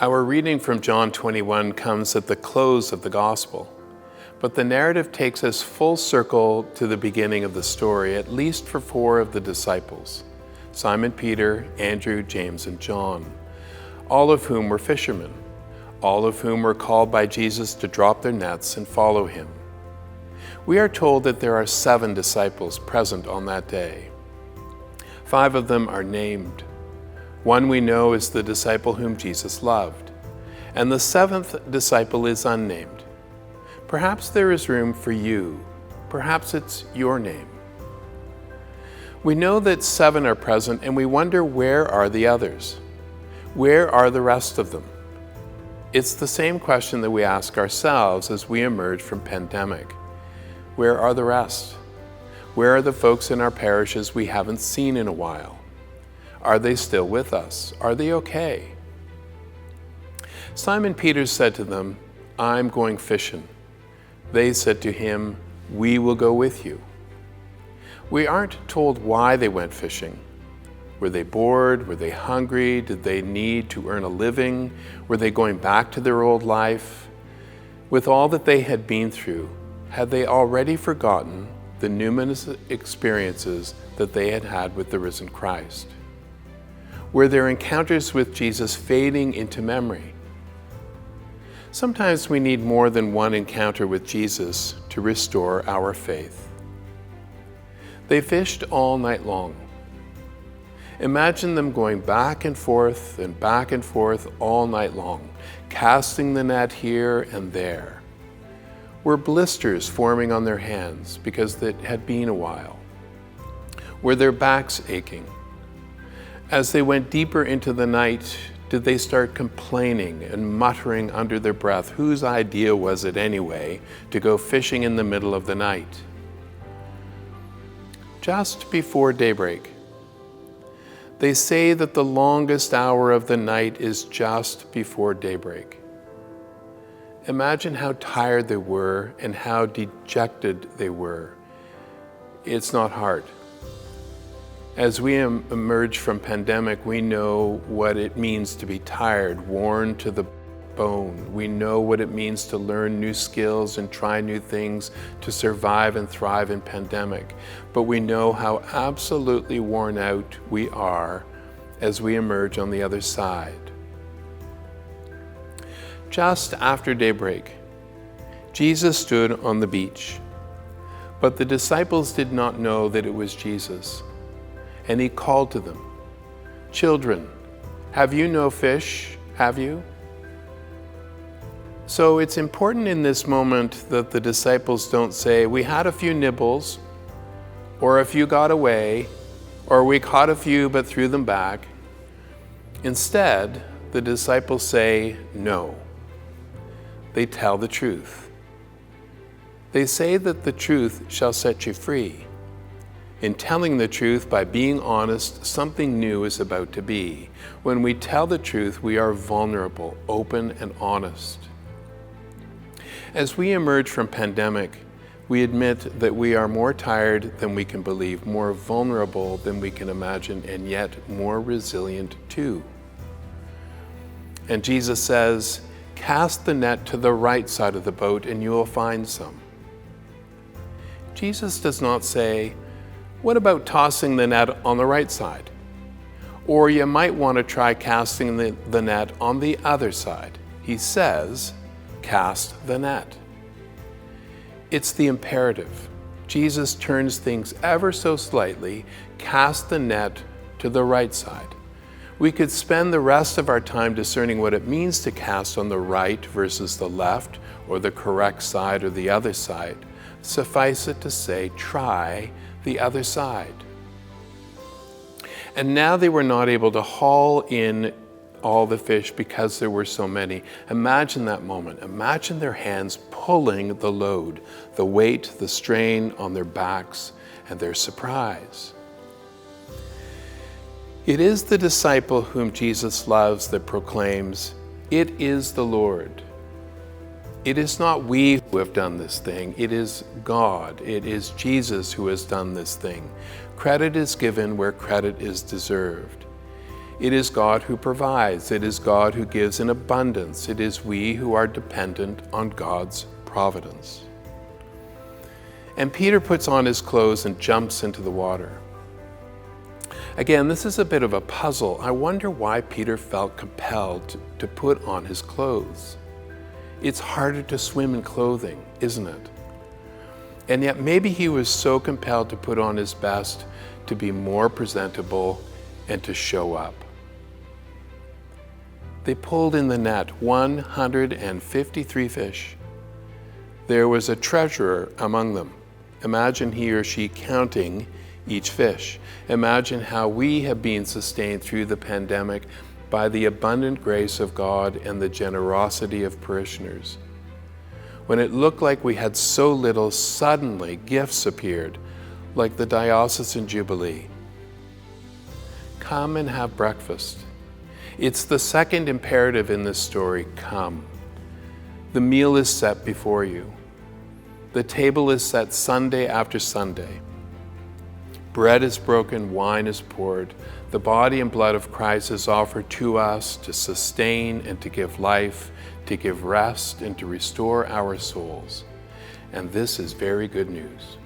Our reading from John 21 comes at the close of the Gospel, but the narrative takes us full circle to the beginning of the story, at least for 4 of the disciples: Simon Peter, Andrew, James, and John, all of whom were fishermen, all of whom were called by Jesus to drop their nets and follow him. We are told that there are 7 disciples present on that day. 5 of them are named. One we know is the disciple whom Jesus loved, and the 7th disciple is unnamed. Perhaps there is room for you. Perhaps it's your name. We know that 7 are present, and we wonder, where are the others? Where are the rest of them? It's the same question that we ask ourselves as we emerge from pandemic. Where are the rest? Where are the folks in our parishes we haven't seen in a while? Are they still with us? Are they okay? Simon Peter said to them, "I'm going fishing." They said to him, "We will go with you." We aren't told why they went fishing. Were they bored? Were they hungry? Did they need to earn a living? Were they going back to their old life? With all that they had been through, had they already forgotten the numerous experiences that they had had with the risen Christ? Were their encounters with Jesus fading into memory? Sometimes we need more than one encounter with Jesus to restore our faith. They fished all night long. Imagine them going back and forth all night long, casting the net here and there. Were blisters forming on their hands because it had been a while? Were their backs aching? As they went deeper into the night, did they start complaining and muttering under their breath, whose idea was it anyway to go fishing in the middle of the night? Just before daybreak. They say that the longest hour of the night is just before daybreak. Imagine how tired they were and how dejected they were. It's not hard. As we emerge from pandemic, we know what it means to be tired, worn to the bone. We know what it means to learn new skills and try new things to survive and thrive in pandemic. But we know how absolutely worn out we are as we emerge on the other side. Just after daybreak, Jesus stood on the beach, but the disciples did not know that it was Jesus. And he called to them, "Children, have you no fish, have you?" So it's important in this moment that the disciples don't say, "We had a few nibbles," or "a few got away," or "we caught a few but threw them back." Instead, the disciples say, "No." They tell the truth. They say that the truth shall set you free. In telling the truth, by being honest, something new is about to be. When we tell the truth, we are vulnerable, open, and honest. As we emerge from pandemic, we admit that we are more tired than we can believe, more vulnerable than we can imagine, and yet more resilient too. And Jesus says, "Cast the net to the right side of the boat and you will find some." Jesus does not say, "What about tossing the net on the right side?" Or you might want to try casting the net on the other side. He says, "Cast the net." It's the imperative. Jesus turns things ever so slightly. Cast the net to the right side. We could spend the rest of our time discerning what it means to cast on the right versus the left, or the correct side or the other side. Suffice it to say, try the other side. And now they were not able to haul in all the fish because there were so many. Imagine that moment. Imagine their hands pulling the load, the weight, the strain on their backs, and their surprise. It is the disciple whom Jesus loves that proclaims, "It is the Lord." It is not we who have done this thing, it is God, it is Jesus who has done this thing. Credit is given where credit is deserved. It is God who provides. It is God who gives in abundance. It is we who are dependent on God's providence. And Peter puts on his clothes and jumps into the water. Again, this is a bit of a puzzle. I wonder why Peter felt compelled to put on his clothes. It's harder to swim in clothing, isn't it? And yet maybe he was so compelled to put on his best to be more presentable and to show up. They pulled in the net 153 fish. There was a treasurer among them. Imagine he or she counting each fish. Imagine how we have been sustained through the pandemic by the abundant grace of God and the generosity of parishioners. When it looked like we had so little, suddenly gifts appeared, like the Diocesan Jubilee. Come and have breakfast. It's the second imperative in this story, come. The meal is set before you. The table is set Sunday after Sunday. Bread is broken, wine is poured. The body and blood of Christ is offered to us to sustain and to give life, to give rest and to restore our souls. And this is very good news.